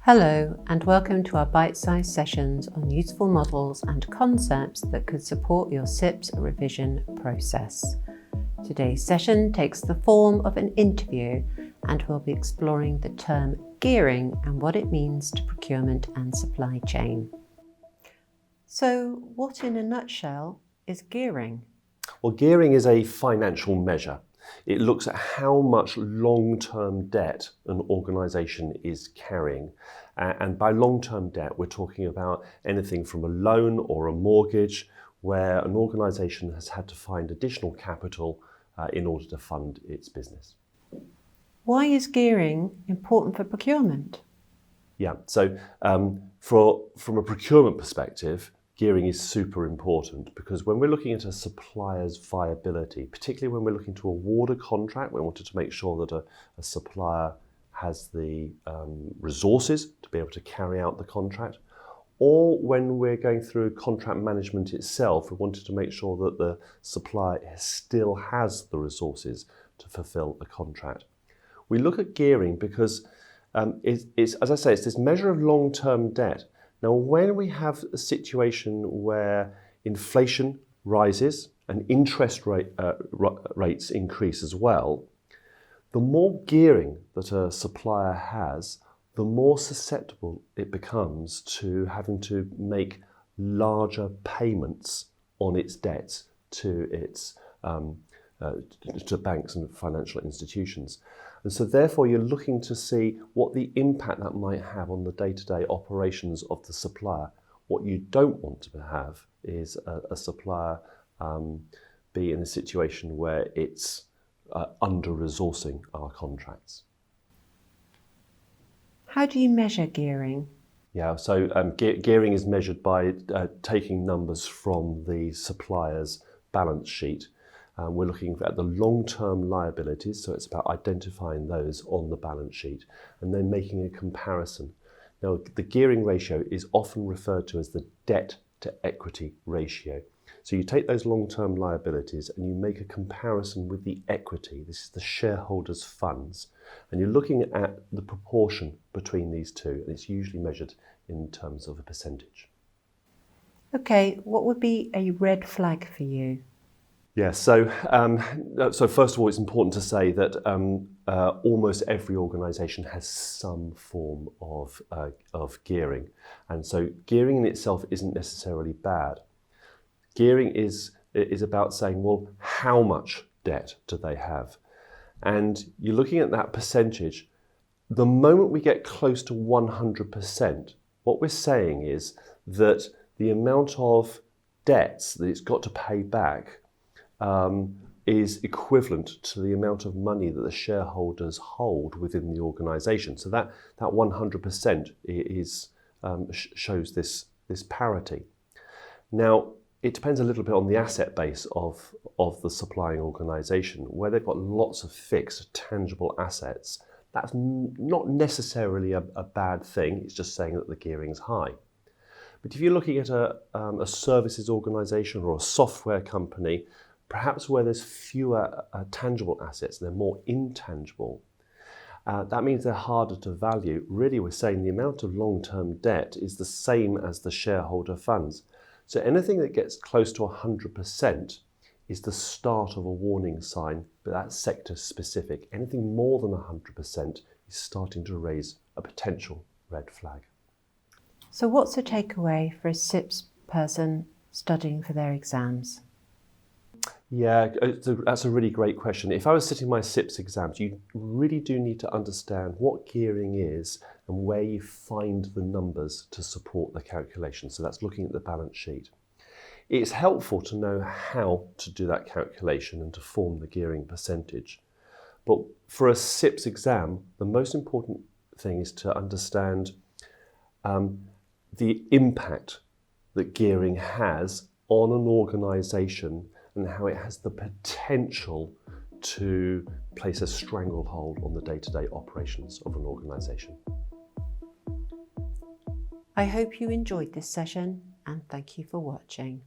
Hello and welcome to our bite-sized sessions on useful models and concepts that could support your CIPS revision process. Today's session takes the form of an interview and we'll be exploring the term gearing and what it means to procurement and supply chain. So what in a nutshell is gearing? Well, gearing is a financial measure. It looks at how much long-term debt an organisation is carrying. And by long-term debt, we're talking about anything from a loan or a mortgage where an organisation has had to find additional capital in order to fund its business. Why is gearing important for procurement? Yeah, so from a procurement perspective, gearing is super important because when we're looking at a supplier's viability, particularly when we're looking to award a contract, we wanted to make sure that a supplier has the resources to be able to carry out the contract, or when we're going through contract management itself, we wanted to make sure that the supplier still has the resources to fulfill a contract. We look at gearing because it's, as I say, it's this measure of long-term debt. Now, when we have a situation where inflation rises and interest rates increase as well, the more gearing that a supplier has, the more susceptible it becomes to having to make larger payments on its debts to its to banks and financial institutions. And so therefore you're looking to see what the impact that might have on the day-to-day operations of the supplier. What you don't want to have is a supplier be in a situation where it's under-resourcing our contracts. How do you measure gearing? Yeah, so gearing is measured by taking numbers from the supplier's balance sheet. We're looking at the long-term liabilities, so it's about identifying those on the balance sheet and then making a comparison. Now, the gearing ratio is often referred to as the debt to equity ratio. So you take those long-term liabilities and you make a comparison with the equity. This is the shareholders' funds. And you're looking at the proportion between these two, and it's usually measured in terms of a percentage. Okay, what would be a red flag for you? Yeah, so first of all, it's important to say that almost every organisation has some form of gearing. And so gearing in itself isn't necessarily bad. Gearing is about saying, well, how much debt do they have? And you're looking at that percentage. The moment we get close to 100%, what we're saying is that the amount of debts that it's got to pay back is equivalent to the amount of money that the shareholders hold within the organisation. So that 100% is shows this parity. Now, it depends a little bit on the asset base of the supplying organisation. Where they've got lots of fixed, tangible assets, that's not necessarily a bad thing. It's just saying that the gearing is high. But if you're looking at a services organisation or a software company, perhaps where there's fewer tangible assets, they're more intangible. That means they're harder to value. Really, we're saying the amount of long-term debt is the same as the shareholder funds. So anything that gets close to 100% is the start of a warning sign, but that's sector specific. Anything more than 100% is starting to raise a potential red flag. So what's a takeaway for a CIPS person studying for their exams? Yeah, that's a really great question. If I was sitting my CIPS exams, you really do need to understand what gearing is and where you find the numbers to support the calculation. So that's looking at the balance sheet. It's helpful to know how to do that calculation and to form the gearing percentage. But for a CIPS exam, the most important thing is to understand the impact that gearing has on an organisation and how it has the potential to place a stranglehold on the day-to-day operations of an organisation. I hope you enjoyed this session and thank you for watching.